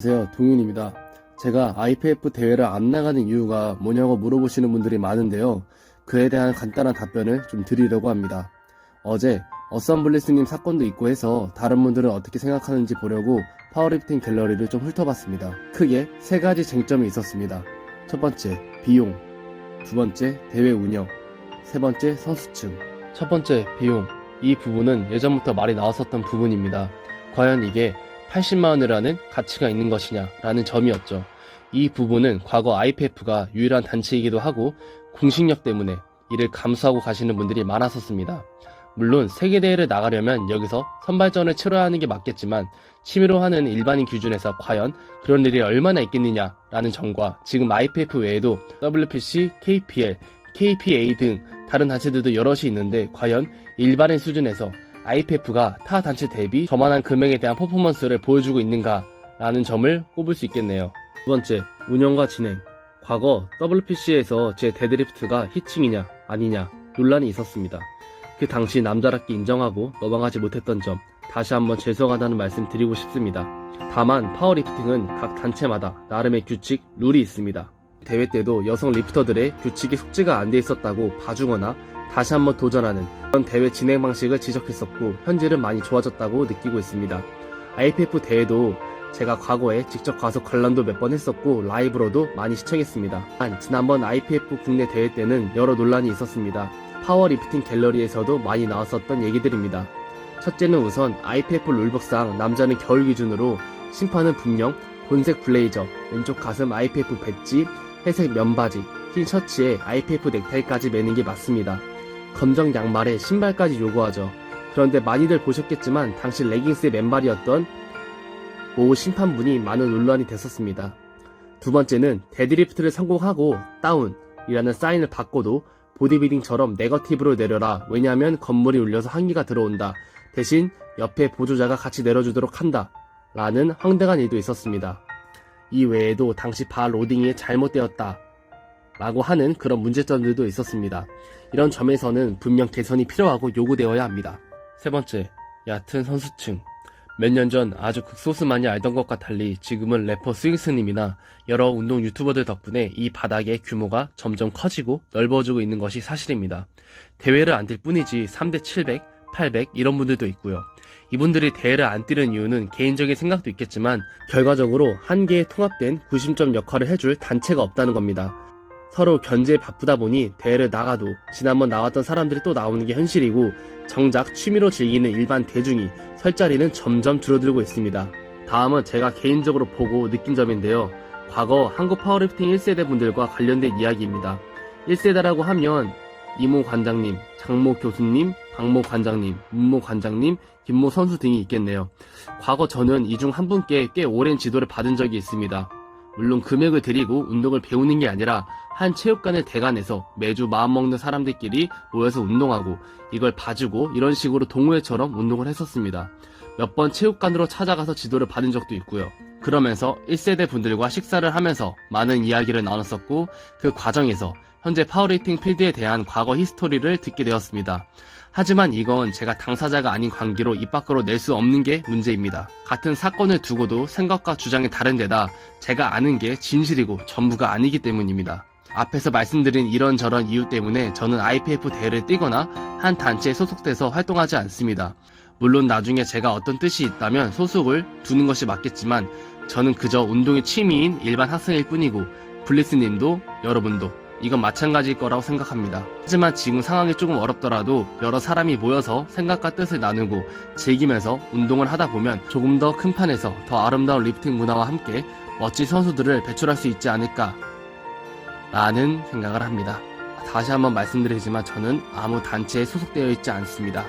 안녕하세요, 동윤입니다. 제가 IPF 대회를 안 나가는 이유가 뭐냐고 물어보시는 분들이 많은데요. 그에 대한 간단한 답변을 좀 드리려고 합니다. 어제 어썸블리스님 사건도 있고 해서 다른 분들은 어떻게 생각하는지 보려고 파워리프팅 갤러리를 좀 훑어봤습니다. 크게 세 가지 쟁점이 있었습니다. 첫 번째, 비용. 두 번째, 대회 운영. 세 번째, 선수층. 첫 번째, 비용. 이 부분은 예전부터 말이 나왔었던 부분입니다. 과연 이게 80만원이라는 가치가 있는 것이냐 라는 점이었죠. 이 부분은 과거 IPF가 유일한 단체이기도 하고 공식력 때문에 이를 감수하고 가시는 분들이 많았었습니다. 물론 세계대회를 나가려면 여기서 선발전을 치러야 하는 게 맞겠지만 취미로 하는 일반인 기준에서 과연 그런 일이 얼마나 있겠느냐 라는 점과 지금 IPF 외에도 WPC, KPL, KPA 등 다른 단체들도 여럿이 있는데 과연 일반인 수준에서 IPF가 타 단체 대비 저만한 금액에 대한 퍼포먼스를 보여주고 있는가 라는 점을 꼽을 수 있겠네요. 두 번째, 운영과 진행. 과거 WPC에서 제 데드리프트가 히칭이냐 아니냐 논란이 있었습니다. 그 당시 남자답게 인정하고 넘어가지 못했던 점 다시 한번 죄송하다는 말씀 드리고 싶습니다. 다만 파워리프팅은 각 단체마다 나름의 규칙, 룰이 있습니다. 대회 때도 여성 리프터들의 규칙이 숙지가 안 돼 있었다고 봐주거나 다시 한번 도전하는 그런 대회 진행 방식을 지적했었고 현재는 많이 좋아졌다고 느끼고 있습니다. IPF 대회도 제가 과거에 직접 가서 관람도 몇 번 했었고 라이브로도 많이 시청했습니다. 지난번 IPF 국내 대회 때는 여러 논란이 있었습니다. 파워리프팅 갤러리에서도 많이 나왔었던 얘기들입니다. 첫째는 우선 IPF 룰북상 남자는 겨울 기준으로 심판은 분명 본색 블레이저, 왼쪽 가슴 IPF 배지, 회색 면바지, 흰 셔츠에 IPF 넥타이까지 매는 게 맞습니다. 검정 양말에 신발까지 요구하죠. 그런데 많이들 보셨겠지만 당시 레깅스의 맨발이었던 모 심판분이 많은 논란이 됐었습니다. 두 번째는 데드리프트를 성공하고 다운이라는 사인을 받고도 보디빌딩처럼 네거티브로 내려라, 왜냐하면 건물이 울려서 한기가 들어온다, 대신 옆에 보조자가 같이 내려주도록 한다 라는 황당한 일도 있었습니다. 이 외에도 당시 바 로딩이 잘못되었다 라고 하는 그런 문제점들도 있었습니다. 이런 점에서는 분명 개선이 필요하고 요구되어야 합니다. 세 번째, 얕은 선수층. 몇 년 전 아주 극소수만이 알던 것과 달리 지금은 래퍼 스윙스님이나 여러 운동 유튜버들 덕분에 이 바닥의 규모가 점점 커지고 넓어지고 있는 것이 사실입니다. 대회를 안 뛸 뿐이지 3대 700, 800 이런 분들도 있고요. 이분들이 대회를 안 뛰는 이유는 개인적인 생각도 있겠지만 결과적으로 한 개의 통합된 구심점 역할을 해줄 단체가 없다는 겁니다. 서로 견제에 바쁘다 보니 대회를 나가도 지난번 나왔던 사람들이 또 나오는 게 현실이고 정작 취미로 즐기는 일반 대중이 설 자리는 점점 줄어들고 있습니다. 다음은 제가 개인적으로 보고 느낀 점인데요. 과거 한국 파워리프팅 1세대 분들과 관련된 이야기입니다. 1세대라고 하면 이모 관장님, 장모 교수님, 박모 관장님, 문모 관장님, 김모 선수 등이 있겠네요. 과거 저는 이 중 한 분께 꽤 오랜 지도를 받은 적이 있습니다. 물론 금액을 드리고 운동을 배우는 게 아니라 한 체육관을 대관해서 매주 마음먹는 사람들끼리 모여서 운동하고 이걸 봐주고 이런 식으로 동호회처럼 운동을 했었습니다. 몇 번 체육관으로 찾아가서 지도를 받은 적도 있고요. 그러면서 1세대 분들과 식사를 하면서 많은 이야기를 나눴었고 그 과정에서 현재 파워리프팅 필드에 대한 과거 히스토리를 듣게 되었습니다. 하지만 이건 제가 당사자가 아닌 관계로 입 밖으로 낼 수 없는 게 문제입니다. 같은 사건을 두고도 생각과 주장이 다른 데다 제가 아는 게 진실이고 전부가 아니기 때문입니다. 앞에서 말씀드린 이런저런 이유 때문에 저는 IPF 대회를 뛰거나 한 단체에 소속돼서 활동하지 않습니다. 물론 나중에 제가 어떤 뜻이 있다면 소속을 두는 것이 맞겠지만 저는 그저 운동의 취미인 일반 학생일 뿐이고 블리스님도 여러분도 이건 마찬가지일 거라고 생각합니다. 하지만 지금 상황이 조금 어렵더라도 여러 사람이 모여서 생각과 뜻을 나누고 즐기면서 운동을 하다 보면 조금 더 큰 판에서 더 아름다운 리프팅 문화와 함께 멋진 선수들을 배출할 수 있지 않을까 라는 생각을 합니다. 다시 한번 말씀드리지만 저는 아무 단체에 소속되어 있지 않습니다.